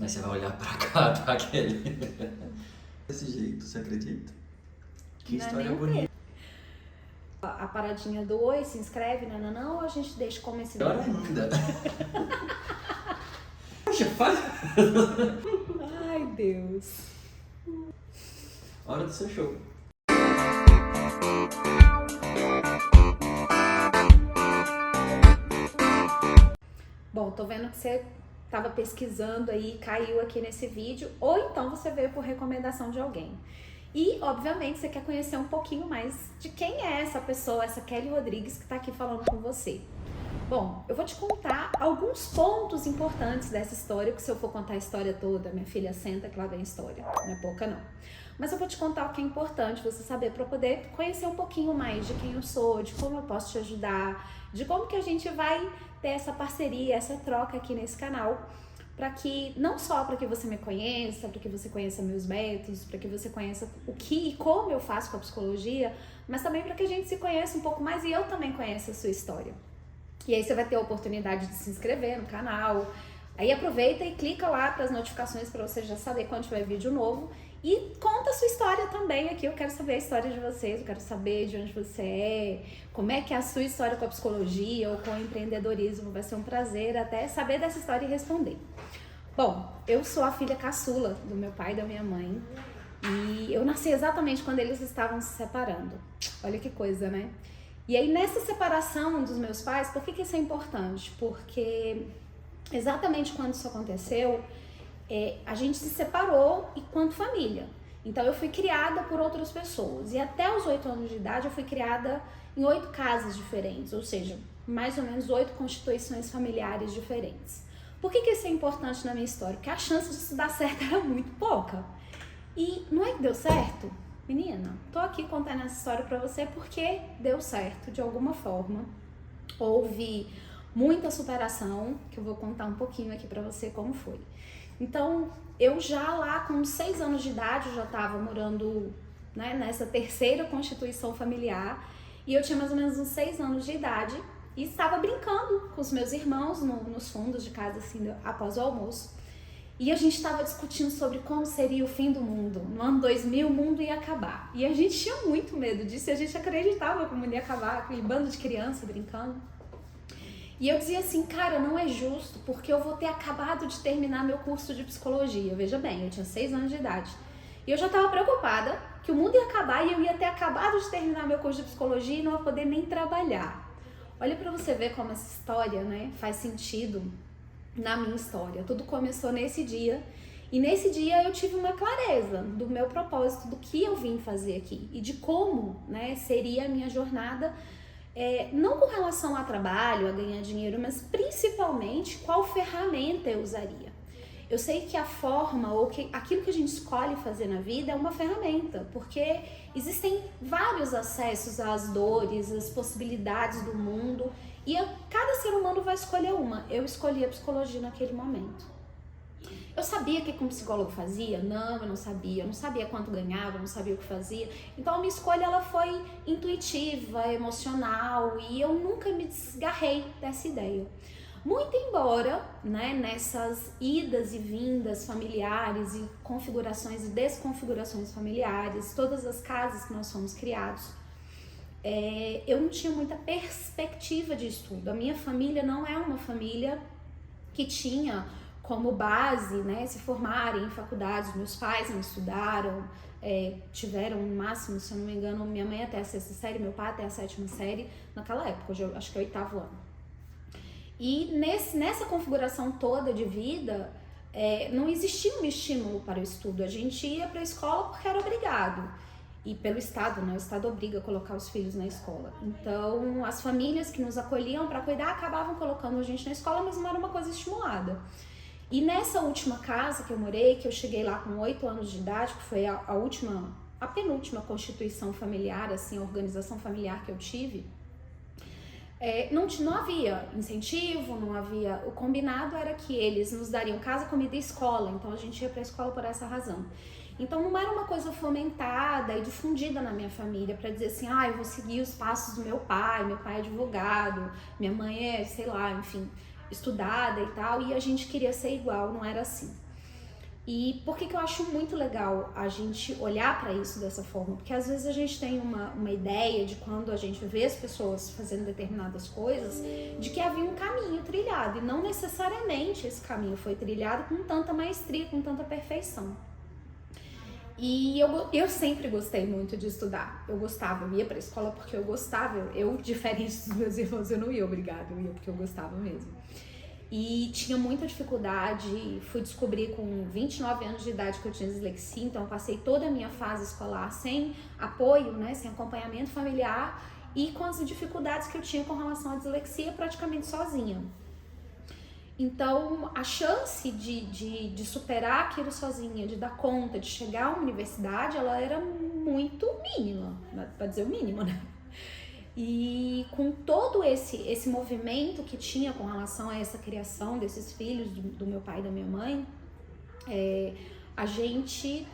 Mas você vai olhar pra cá, pra aquele. Desse jeito, você acredita? Que Não é história nem um bonita. A paradinha do oi, se inscreve, não, ou a gente deixa como esse Pior vídeo? ainda. Poxa, faz. Ai, Deus. Hora do seu show. Bom, tô vendo que você estava pesquisando aí, caiu aqui nesse vídeo, ou então você veio por recomendação de alguém. E, obviamente, você quer conhecer um pouquinho mais de quem é essa pessoa, essa Kelly Rodrigues que está aqui falando com você. Bom, eu vou te contar alguns pontos importantes dessa história, porque se eu for contar a história toda, minha filha, senta que lá vem a história, não é pouca não. Mas eu vou te contar o que é importante você saber para poder conhecer um pouquinho mais de quem eu sou, de como eu posso te ajudar, de como que a gente vai ter essa parceria, essa troca aqui nesse canal, para que, não só para que você me conheça, para que você conheça meus métodos, para que você conheça o que e como eu faço com a psicologia, mas também para que a gente se conheça um pouco mais e eu também conheça a sua história. E aí você vai ter a oportunidade de se inscrever no canal. Aí aproveita e clica lá para as notificações para você já saber quando tiver vídeo novo. E conta a sua história também aqui. Eu quero saber a história de vocês, eu quero saber de onde você é, como é que é a sua história com a psicologia ou com o empreendedorismo. Vai ser um prazer até saber dessa história e responder. Bom, eu sou a filha caçula do meu pai e da minha mãe. E eu nasci exatamente quando eles estavam se separando. Olha que coisa, né? E aí, nessa separação dos meus pais, por que isso é importante? Porque exatamente quando isso aconteceu, a gente se separou enquanto família. Então, eu fui criada por outras pessoas. E até os 8 anos de idade, eu fui criada em 8 casas diferentes, ou seja, mais ou menos 8 constituições familiares diferentes. Por que isso é importante na minha história? Porque a chance disso dar certo era muito pouca. E não é que deu certo? Menina, tô aqui contando essa história pra você porque deu certo de alguma forma. Houve muita superação, que eu vou contar um pouquinho aqui pra você como foi. Então, eu já lá com 6 anos de idade, eu já tava morando, né, nessa terceira constituição familiar. E eu tinha mais ou menos uns 6 anos de idade e estava brincando com os meus irmãos nos fundos de casa, assim, após o almoço. E a gente estava discutindo sobre como seria o fim do mundo. No ano 2000, o mundo ia acabar. E a gente tinha muito medo disso, e a gente acreditava que o mundo ia acabar, aquele bando de criança brincando. E eu dizia assim, cara, não é justo, porque eu vou ter acabado de terminar meu curso de psicologia. Veja bem, eu tinha 6 anos de idade. E eu já estava preocupada que o mundo ia acabar e eu ia ter acabado de terminar meu curso de psicologia e não ia poder nem trabalhar. Olha para você ver como essa história, né, faz sentido na minha história. Tudo começou nesse dia e nesse dia eu tive uma clareza do meu propósito, do que eu vim fazer aqui e de como, né, seria a minha jornada, não com relação a trabalho, a ganhar dinheiro, mas principalmente qual ferramenta eu usaria. Eu sei que a forma ou que aquilo que a gente escolhe fazer na vida é uma ferramenta, porque existem vários acessos às dores, às possibilidades do mundo e cada ser humano vai escolher uma. Eu escolhi a psicologia naquele momento. Eu sabia o que um psicólogo fazia? Não, eu não sabia. Eu não sabia quanto ganhava, eu não sabia o que fazia. Então a minha escolha ela foi intuitiva, emocional e eu nunca me desgarrei dessa ideia. Muito embora, né, nessas idas e vindas familiares e configurações e desconfigurações familiares, todas as casas que nós fomos criados, eu não tinha muita perspectiva de estudo. A minha família não é uma família que tinha como base, né, se formarem em faculdades. Meus pais não estudaram, tiveram no máximo, se eu não me engano, minha mãe até a 6ª série, meu pai até a 7ª série, naquela época, hoje eu acho que é o 8º ano. E nessa configuração toda de vida, não existia um estímulo para o estudo. A gente ia para a escola porque era obrigado. E pelo Estado, né? O Estado obriga a colocar os filhos na escola. Então, as famílias que nos acolhiam para cuidar acabavam colocando a gente na escola, mas não era uma coisa estimulada. E nessa última casa que eu morei, que eu cheguei lá com 8 anos de idade, que foi a penúltima constituição familiar, assim, a organização familiar que eu tive, não havia incentivo, não havia... O combinado era que eles nos dariam casa, comida e escola, então a gente ia para a escola por essa razão. Então não era uma coisa fomentada e difundida na minha família para dizer assim, eu vou seguir os passos do meu pai é advogado, minha mãe é, sei lá, enfim, estudada e tal, e a gente queria ser igual, não era assim. E por que que eu acho muito legal a gente olhar para isso dessa forma? Porque às vezes a gente tem uma ideia de quando a gente vê as pessoas fazendo determinadas coisas, de que havia um caminho trilhado, e não necessariamente esse caminho foi trilhado com tanta maestria, com tanta perfeição. E eu sempre gostei muito de estudar. Eu gostava, eu ia pra escola porque eu gostava. Eu, diferente dos meus irmãos, eu não ia obrigada, eu ia porque eu gostava mesmo. E tinha muita dificuldade, fui descobrir com 29 anos de idade que eu tinha dislexia, então eu passei toda a minha fase escolar sem apoio, né, sem acompanhamento familiar e com as dificuldades que eu tinha com relação à dislexia praticamente sozinha. Então, a chance de superar aquilo sozinha, de dar conta, de chegar à universidade, ela era muito mínima, para dizer o mínimo, né? E com todo esse movimento que tinha com relação a essa criação desses filhos, do meu pai e da minha mãe, a gente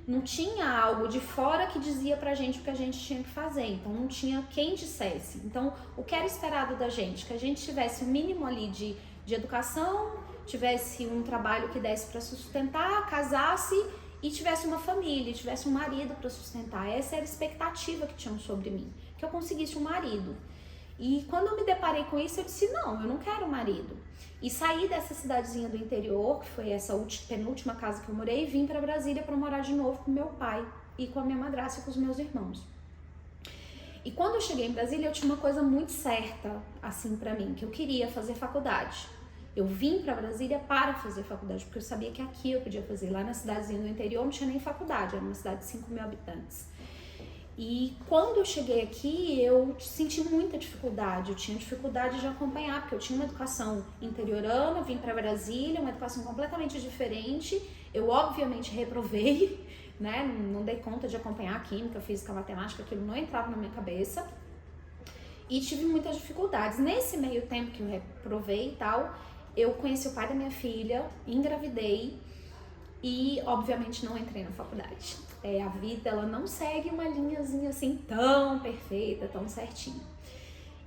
não tinha algo de fora que dizia pra gente o que a gente tinha que fazer, então não tinha quem dissesse. Então, o que era esperado da gente? Que a gente tivesse o mínimo ali de educação, tivesse um trabalho que desse pra sustentar, casasse e tivesse uma família, tivesse um marido pra sustentar. Essa era a expectativa que tinham sobre mim, que eu conseguisse um marido. E quando eu me deparei com isso, eu disse, não, eu não quero marido. E saí dessa cidadezinha do interior, que foi essa penúltima casa que eu morei, e vim para Brasília para morar de novo com meu pai e com a minha madrasta e com os meus irmãos. E quando eu cheguei em Brasília, eu tinha uma coisa muito certa, assim, para mim, que eu queria fazer faculdade. Eu vim para Brasília para fazer faculdade, porque eu sabia que aqui eu podia fazer. Lá na cidadezinha do interior não tinha nem faculdade, era uma cidade de 5 mil habitantes. E quando eu cheguei aqui, eu senti muita dificuldade, eu tinha dificuldade de acompanhar, porque eu tinha uma educação interiorana, vim para Brasília, uma educação completamente diferente, eu obviamente reprovei, né, não dei conta de acompanhar a química, a física, a matemática, aquilo não entrava na minha cabeça, e tive muitas dificuldades. Nesse meio tempo que eu reprovei e tal, eu conheci o pai da minha filha, engravidei, e obviamente não entrei na faculdade. A vida, ela não segue uma linhazinha assim tão perfeita, tão certinha.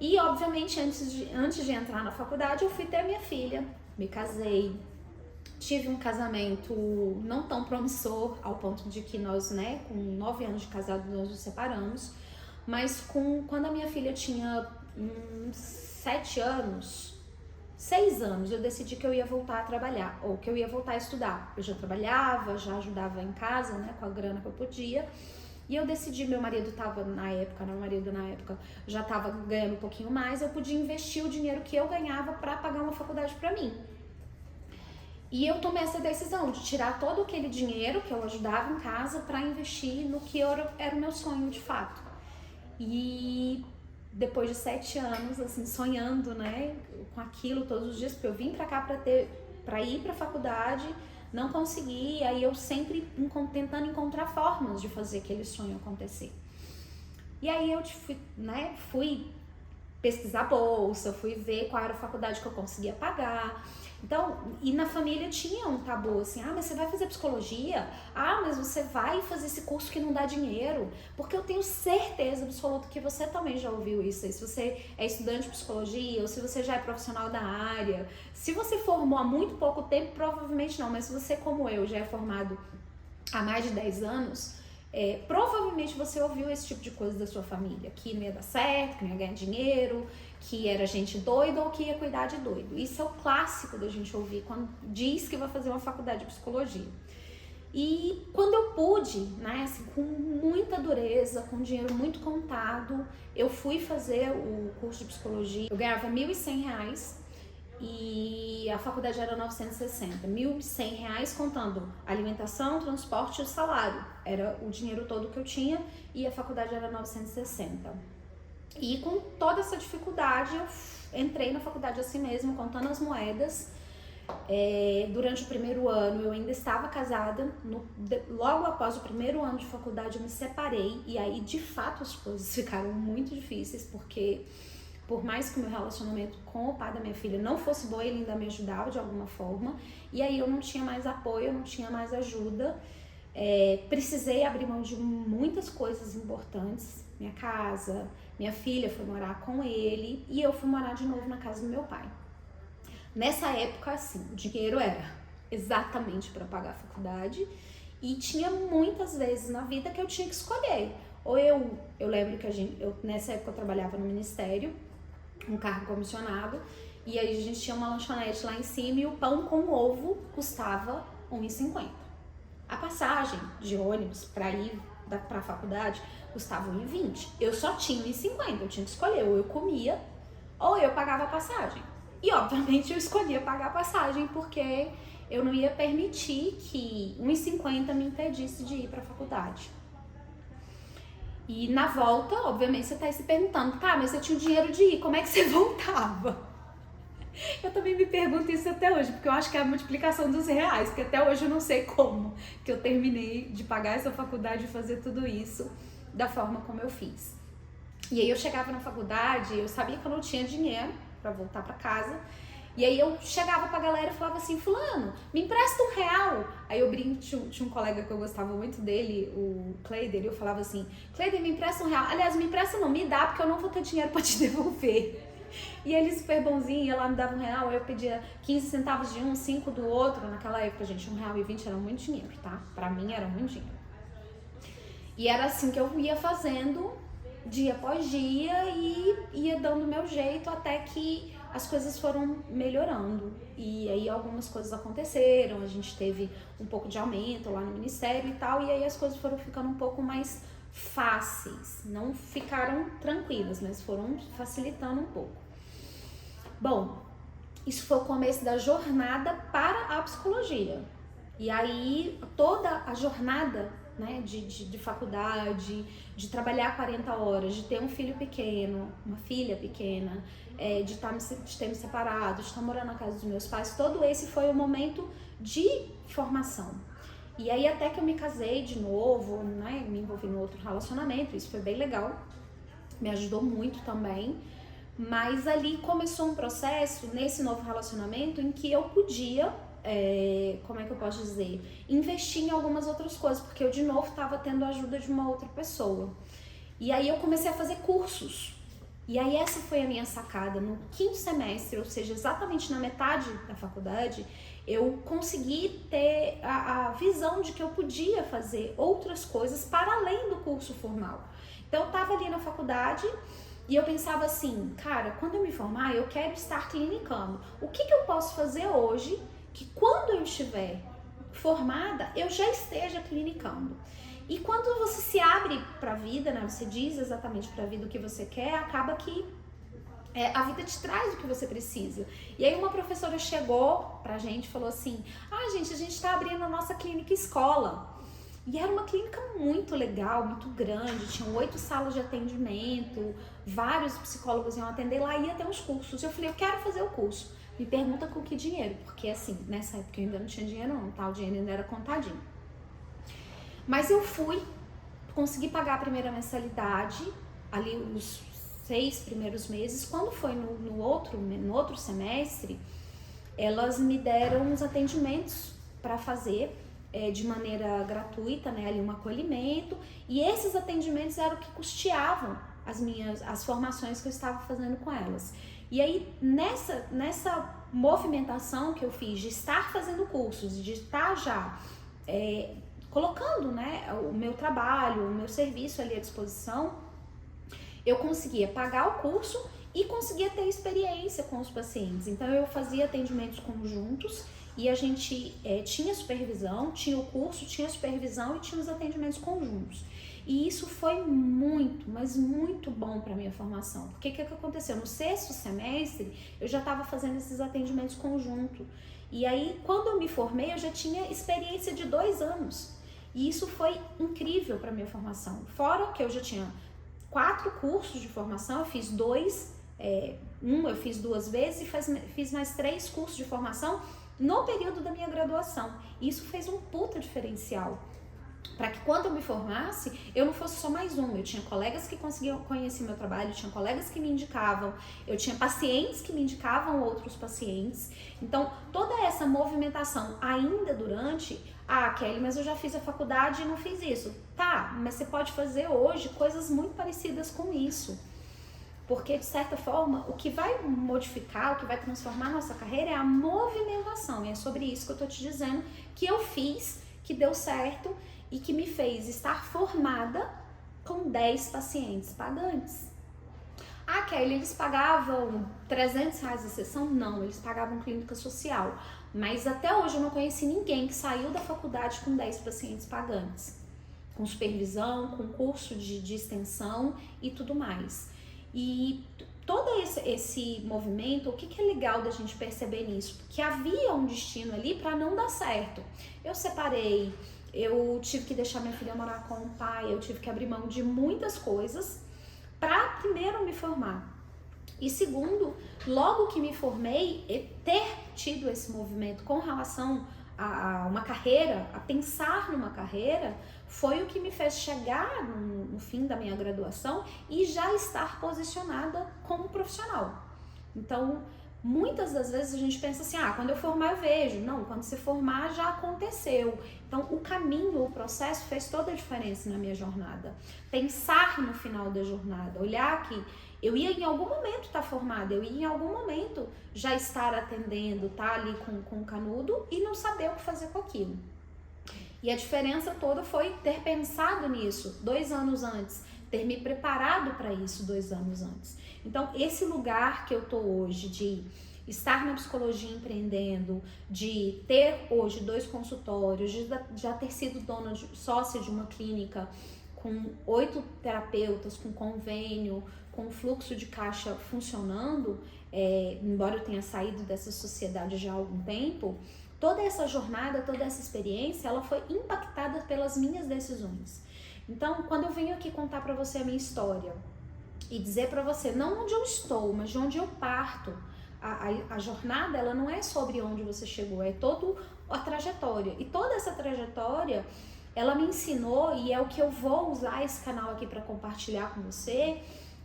E obviamente antes de entrar na faculdade eu fui ter minha filha, me casei, tive um casamento não tão promissor ao ponto de que nós, né, com 9 anos de casado nós nos separamos, mas quando a minha filha tinha 6 anos, eu decidi que eu ia voltar a trabalhar, ou que eu ia voltar a estudar. Eu já trabalhava, já ajudava em casa, né, com a grana que eu podia. E eu decidi, meu marido na época já estava ganhando um pouquinho mais, eu podia investir o dinheiro que eu ganhava para pagar uma faculdade para mim. E eu tomei essa decisão de tirar todo aquele dinheiro que eu ajudava em casa para investir no que era o meu sonho de fato. E depois de 7 anos, assim, sonhando, né, com aquilo todos os dias, porque eu vim pra cá pra ir pra faculdade, não consegui, aí eu sempre tentando encontrar formas de fazer aquele sonho acontecer. E aí eu fui pesquisar bolsa, fui ver qual era a faculdade que eu conseguia pagar. Então, e na família tinha um tabu assim, mas você vai fazer psicologia? Mas você vai fazer esse curso que não dá dinheiro? Porque eu tenho certeza absoluta que você também já ouviu isso. E se você é estudante de psicologia, ou se você já é profissional da área, se você formou há muito pouco tempo, provavelmente não, mas se você, como eu, já é formado há mais de 10 anos, provavelmente você ouviu esse tipo de coisa da sua família, que não ia dar certo, que não ia ganhar dinheiro, que era gente doida ou que ia cuidar de doido. Isso é o clássico da gente ouvir quando diz que vai fazer uma faculdade de psicologia. E quando eu pude, né, assim, com muita dureza, com dinheiro muito contado, eu fui fazer o curso de psicologia. Eu ganhava R$1.100 e a faculdade era R$960. R$1.100 contando alimentação, transporte e o salário. Era o dinheiro todo que eu tinha e a faculdade era R$960. E com toda essa dificuldade, eu entrei na faculdade assim mesmo, contando as moedas. Durante o primeiro ano, eu ainda estava casada. Logo após o primeiro ano de faculdade, eu me separei. E aí, de fato, as coisas ficaram muito difíceis, porque por mais que o meu relacionamento com o pai da minha filha não fosse bom, ele ainda me ajudava de alguma forma. E aí, eu não tinha mais apoio, eu não tinha mais ajuda. Precisei abrir mão de muitas coisas importantes. Minha casa, minha filha foi morar com ele e eu fui morar de novo na casa do meu pai. Nessa época, assim, o dinheiro era exatamente para pagar a faculdade. E tinha muitas vezes na vida que eu tinha que escolher. Ou eu lembro que nessa época eu trabalhava no ministério, um cargo comissionado, e aí a gente tinha uma lanchonete lá em cima e o pão com ovo custava R$1,50. A passagem de ônibus para ir para a faculdade custava R$1,20. Eu só tinha R$1,50, eu tinha que escolher, ou eu comia ou eu pagava a passagem. E obviamente eu escolhia pagar a passagem porque eu não ia permitir que R$1,50 me impedisse de ir para a faculdade. E na volta, obviamente, você tá aí se perguntando, tá, mas você tinha o dinheiro de ir, como é que você voltava? Eu também me pergunto isso até hoje, porque eu acho que é a multiplicação dos reais, porque até hoje eu não sei como que eu terminei de pagar essa faculdade e fazer tudo isso da forma como eu fiz. E aí eu chegava na faculdade, eu sabia que eu não tinha dinheiro para voltar para casa, e aí eu chegava pra galera e falava assim, fulano, me empresta R$1. Aí eu brinco, tinha um colega que eu gostava muito dele, o Cleider, e eu falava assim, Cleider, me empresta R$1. Aliás, me empresta não, me dá, porque eu não vou ter dinheiro pra te devolver. E ele super bonzinho, ia lá, me dava R$1, eu pedia 15 centavos de um, 5 do outro. Naquela época, gente, R$1,20 era muito dinheiro, tá? Pra mim era muito dinheiro. E era assim que eu ia fazendo, dia após dia, e ia dando meu jeito até que as coisas foram melhorando. E aí algumas coisas aconteceram, a gente teve um pouco de aumento lá no ministério e tal, e aí as coisas foram ficando um pouco mais fáceis. Não ficaram tranquilas, mas foram facilitando um pouco. Bom, isso foi o começo da jornada para a psicologia. E aí toda a jornada, né, de faculdade, de trabalhar 40 horas, de ter um filho pequeno, uma filha pequena, de ter me separado, de estar morando na casa dos meus pais, todo esse foi o momento de formação. E aí até que eu me casei de novo, né, me envolvi no outro relacionamento, isso foi bem legal, me ajudou muito também. Mas ali começou um processo, nesse novo relacionamento, em que eu podia, como é que eu posso dizer, investir em algumas outras coisas, porque eu de novo estava tendo a ajuda de uma outra pessoa. E aí eu comecei a fazer cursos. E aí essa foi a minha sacada. No 5º semestre, ou seja, exatamente na metade da faculdade, eu consegui ter a visão de que eu podia fazer outras coisas para além do curso formal. Então eu estava ali na faculdade e eu pensava assim, cara, quando eu me formar, eu quero estar clinicando. O que eu posso fazer hoje que quando eu estiver formada, eu já esteja clinicando? E quando você se abre para a vida, né, você diz exatamente para a vida o que você quer, acaba que a vida te traz o que você precisa. E aí uma professora chegou pra gente e falou assim, gente, a gente tá abrindo a nossa clínica escola. E era uma clínica muito legal, muito grande, tinham 8 salas de atendimento, vários psicólogos iam atender lá, ia ter uns cursos. Eu falei, eu quero fazer o curso. Me pergunta com que dinheiro, porque assim, nessa época eu ainda não tinha dinheiro não, tá? O dinheiro ainda era contadinho. Mas eu fui, consegui pagar a primeira mensalidade, ali os 6 primeiros meses. Quando foi no outro semestre, elas me deram uns atendimentos para fazer de maneira gratuita, né, ali um acolhimento, e esses atendimentos eram o que custeavam as formações que eu estava fazendo com elas. E aí, nessa movimentação que eu fiz de estar fazendo cursos, de estar já colocando, né, o meu trabalho, o meu serviço ali à disposição, eu conseguia pagar o curso e conseguia ter experiência com os pacientes. Então eu fazia atendimentos conjuntos e a gente tinha supervisão, tinha o curso, tinha supervisão e tinha os atendimentos conjuntos. E isso foi muito, mas muito bom para a minha formação. Porque o que aconteceu? No 6º semestre, eu já estava fazendo esses atendimentos conjuntos. E aí, quando eu me formei, eu já tinha experiência de 2 anos. E isso foi incrível para a minha formação. Fora que eu já tinha 4 cursos de formação, eu fiz 2, eu fiz 2 vezes e fiz mais 3 cursos de formação no período da minha graduação. E isso fez um puta diferencial. Para que quando eu me formasse, eu não fosse só mais uma. Eu tinha colegas que conseguiam conhecer meu trabalho, eu tinha colegas que me indicavam, eu tinha pacientes que me indicavam outros pacientes. Então, toda essa movimentação ainda durante... Kelly, mas eu já fiz a faculdade e não fiz isso. Tá, mas você pode fazer hoje coisas muito parecidas com isso. Porque, de certa forma, o que vai modificar, o que vai transformar a nossa carreira é a movimentação. E é sobre isso que eu tô te dizendo que eu fiz, que deu certo e que me fez estar formada com 10 pacientes pagantes. Ah, Kelly, eles pagavam R$300 a sessão? Não, eles pagavam clínica social. Mas até hoje eu não conheci ninguém que saiu da faculdade com 10 pacientes pagantes. Com supervisão, com curso de extensão e tudo mais. E todo esse movimento, o que é legal da gente perceber nisso? Porque havia um destino ali para não dar certo. Eu separei, eu tive que deixar minha filha morar com o pai, eu tive que abrir mão de muitas coisas para primeiro me formar. E segundo, logo que me formei, ter tido esse movimento com relação a uma carreira, a pensar numa carreira, foi o que me fez chegar no fim da minha graduação e já estar posicionada como profissional. Então, muitas das vezes a gente pensa assim, quando eu formar eu vejo. Não, quando você formar já aconteceu. Então, o caminho, o processo fez toda a diferença na minha jornada. Pensar no final da jornada, olhar que eu ia em algum momento estar formada, eu ia em algum momento já estar atendendo, estar ali com o canudo e não saber o que fazer com aquilo. E a diferença toda foi ter pensado nisso 2 anos antes, ter me preparado para isso 2 anos antes. Então, esse lugar que eu tô hoje de estar na psicologia empreendendo, de ter hoje 2 consultórios, de já ter sido sócia de uma clínica com 8 terapeutas, com convênio, com fluxo de caixa funcionando, embora eu tenha saído dessa sociedade já há algum tempo, toda essa jornada, toda essa experiência, ela foi impactada pelas minhas decisões. Então, quando eu venho aqui contar para você a minha história e dizer para você, não onde eu estou, mas de onde eu parto, a jornada, ela não é sobre onde você chegou, é toda a trajetória. E toda essa trajetória, ela me ensinou, e é o que eu vou usar esse canal aqui para compartilhar com você,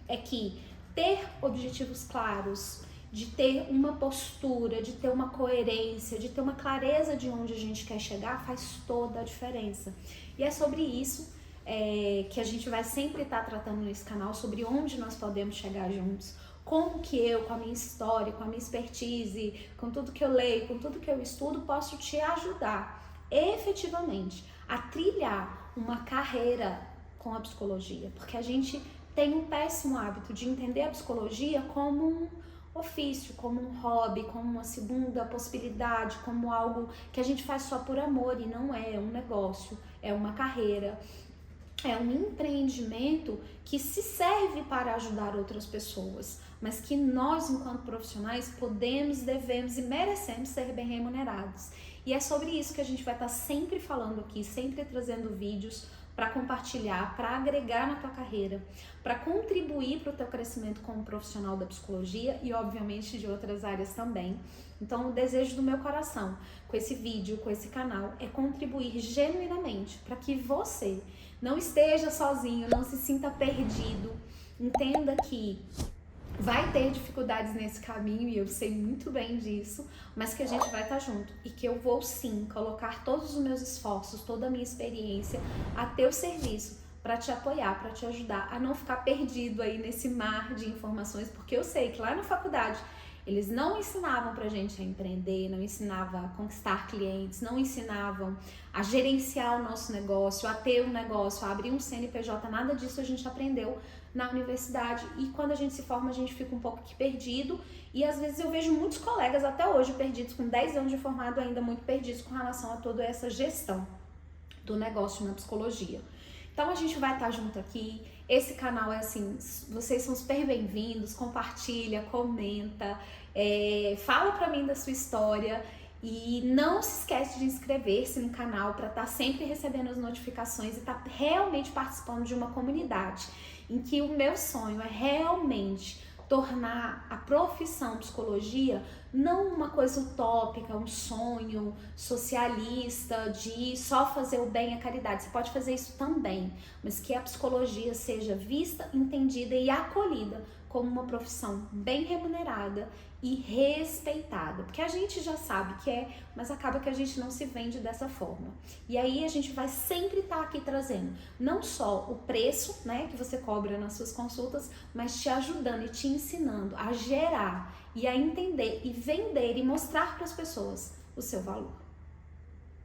é que ter objetivos claros, de ter uma postura, de ter uma coerência, de ter uma clareza de onde a gente quer chegar, faz toda a diferença. E é sobre isso que a gente vai sempre estar tratando nesse canal, sobre onde nós podemos chegar juntos, como que eu, com a minha história, com a minha expertise, com tudo que eu leio, com tudo que eu estudo, posso te ajudar efetivamente a trilhar uma carreira com a psicologia, porque a gente tem um péssimo hábito de entender a psicologia como um ofício, como um hobby, como uma segunda possibilidade, como algo que a gente faz só por amor, e não é um negócio, é uma carreira, é um empreendimento que se serve para ajudar outras pessoas, mas que nós, enquanto profissionais, podemos, devemos e merecemos ser bem remunerados. E é sobre isso que a gente vai estar sempre falando aqui, sempre trazendo vídeos para compartilhar, para agregar na tua carreira, para contribuir para o teu crescimento como profissional da psicologia e, obviamente, de outras áreas também. Então, o desejo do meu coração com esse vídeo, com esse canal, é contribuir genuinamente para que você não esteja sozinho, não se sinta perdido. Entenda que vai ter dificuldades nesse caminho e eu sei muito bem disso, mas que a gente vai estar junto e que eu vou sim colocar todos os meus esforços, toda a minha experiência a teu serviço para te apoiar, para te ajudar a não ficar perdido aí nesse mar de informações, porque eu sei que lá na faculdade eles não ensinavam pra gente a empreender, não ensinavam a conquistar clientes, não ensinavam a gerenciar o nosso negócio, a ter um negócio, a abrir um CNPJ, nada disso a gente aprendeu na universidade. E quando a gente se forma, a gente fica um pouco aqui perdido. E às vezes eu vejo muitos colegas até hoje perdidos, com 10 anos de formado ainda muito perdidos com relação a toda essa gestão do negócio na psicologia. Então a gente vai estar junto aqui. Esse canal é assim, vocês são super bem-vindos, compartilha, comenta, fala pra mim da sua história e não se esquece de inscrever-se no canal para estar sempre recebendo as notificações e estar realmente participando de uma comunidade em que o meu sonho é realmente tornar a profissão psicologia não uma coisa utópica, um sonho socialista de só fazer o bem e a caridade. Você pode fazer isso também, mas que a psicologia seja vista, entendida e acolhida como uma profissão bem remunerada e respeitada, porque a gente já sabe que é, mas acaba que a gente não se vende dessa forma. E aí a gente vai sempre estar aqui trazendo não só o preço, né, que você cobra nas suas consultas, mas te ajudando e te ensinando a gerar e a entender e vender e mostrar para as pessoas o seu valor.